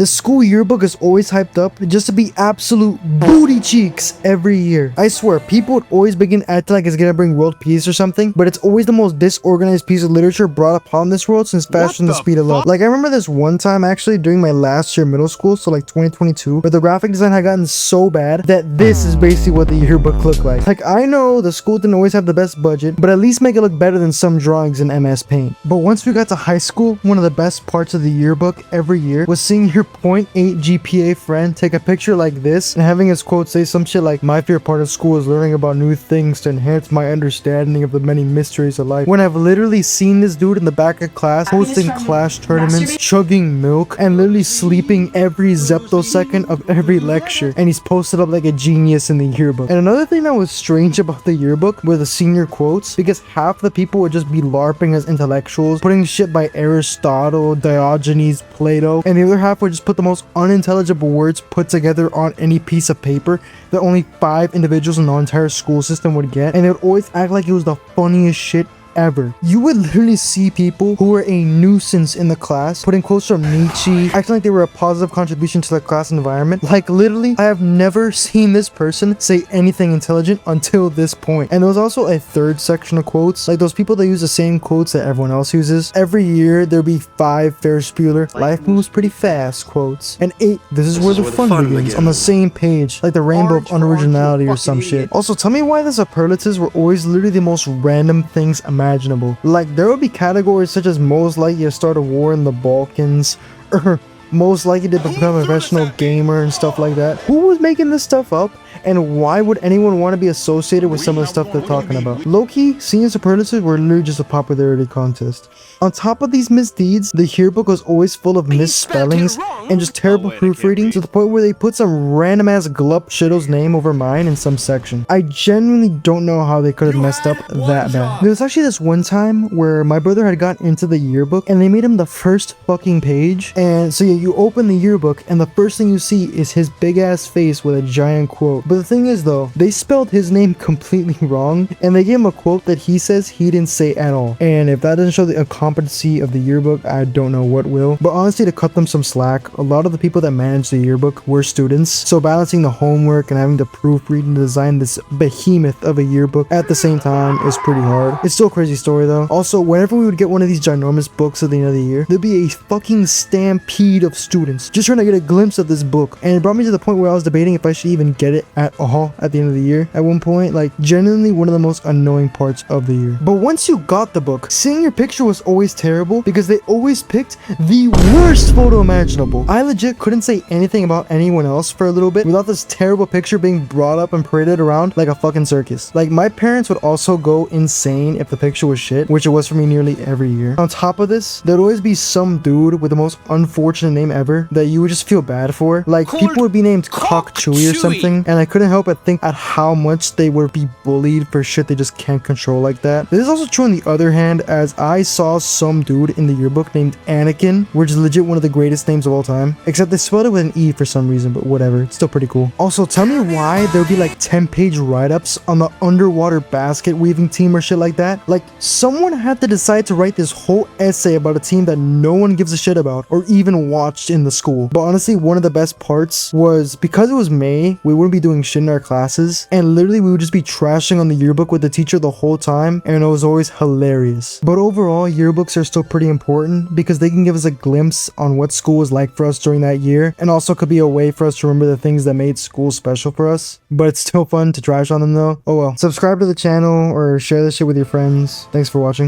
The school yearbook is always hyped up just to be absolute booty cheeks every year. I swear, people would always begin acting like it's gonna bring world peace or something, but it's always the most disorganized piece of literature brought upon this world since Fashion the Speed of Love. Like, I remember this one time actually during my last year of middle school, so like 2022, where the graphic design had gotten so bad that this is basically what the yearbook looked like. Like, I know the school didn't always have the best budget, but at least make it look better than some drawings in MS Paint. But once we got to high school, one of the best parts of the yearbook every year was seeing your 0.8 GPA friend take a picture like this and having his quote say some shit like, "My favorite part of school is learning about new things to enhance my understanding of the many mysteries of life." When I've literally seen this dude in the back of class hosting class tournaments, chugging milk, and literally sleeping every zeptosecond of every lecture, and he's posted up like a genius in the yearbook. And another thing that was strange about the yearbook were the senior quotes, because half the people would just be LARPing as intellectuals, putting shit by Aristotle, Diogenes, Plato, and the other half would just put the most unintelligible words put together on any piece of paper that only 5 individuals in the entire school system would get, and they would always act like it was the funniest shit ever. You would literally see people who were a nuisance in the class putting quotes from Nietzsche, acting like they were a positive contribution to the class environment. Like, literally, I have never seen this person say anything intelligent until this point. And there was also a third section of quotes, like those people that use the same quotes that everyone else uses. Every year there'd be 5 Ferris Bueller "life moves pretty fast" quotes, and 8 "this is where the fun begins" on the same page, like the rainbow of unoriginality or some shit. Also, tell me why the superlatives were always literally the most random things imaginable. Like, there would be categories such as most likely to start a war in the Balkans, or most likely to become a professional gamer and stuff like that. Who was making this stuff up, and why would anyone want to be associated with some of the stuff they're talking about? Low-key, senior superlatives were literally just a popularity contest. On top of these misdeeds, the yearbook was always full of misspellings and just terrible proofreading, to the point where they put some random ass glup shitto's name over mine in some section. I genuinely don't know how they could have messed up that bad. There was actually this one time where my brother had gotten into the yearbook and they made him the first fucking page, and so yeah, you open the yearbook and the first thing you see is his big ass face with a giant quote. But the thing is though, they spelled his name completely wrong, and they gave him a quote that he says he didn't say at all. And if that doesn't show the incompetency of the yearbook, I don't know what will. But honestly, to cut them some slack, a lot of the people that managed the yearbook were students, so balancing the homework and having to proofread and design this behemoth of a yearbook at the same time is pretty hard. It's still a crazy story though. Also, whenever we would get one of these ginormous books at the end of the year, there'd be a fucking stampede of students just trying to get a glimpse of this book, and it brought me to the point where I was debating if I should even get it at all at the end of the year. At one point, like, genuinely one of the most annoying parts of the year. But once you got the book, seeing your picture was always terrible because they always picked the worst photo imaginable. I legit couldn't say anything about anyone else for a little bit without this terrible picture being brought up and paraded around like a fucking circus. Like, my parents would also go insane if the picture was shit, which it was for me nearly every year. On top of this, there'd always be some dude with the most unfortunate name ever that you would just feel bad for. Like, people would be named Cock Chewy or something, and I couldn't help but think at how much they would be bullied for shit they just can't control like that. This is also true on the other hand, as I saw some dude in the yearbook named Anakin, which is legit one of the greatest names of all time, except they spelled it with an E for some reason, but whatever, it's still pretty cool. Also, tell me why there would be like 10-page write-ups on the underwater basket weaving team or shit like that. Like, someone had to decide to write this whole essay about a team that no one gives a shit about or even watched in the school. But honestly, one of the best parts was because it was May, we wouldn't be doing shit in our classes, and literally we would just be trashing on the yearbook with the teacher the whole time, and it was always hilarious. But overall, yearbooks are still pretty important because they can give us a glimpse on what school was like for us during that year, and also could be a way for us to remember the things that made school special for us. But it's still fun to trash on them though. Oh well. Subscribe to the channel or share this shit with your friends. Thanks for watching.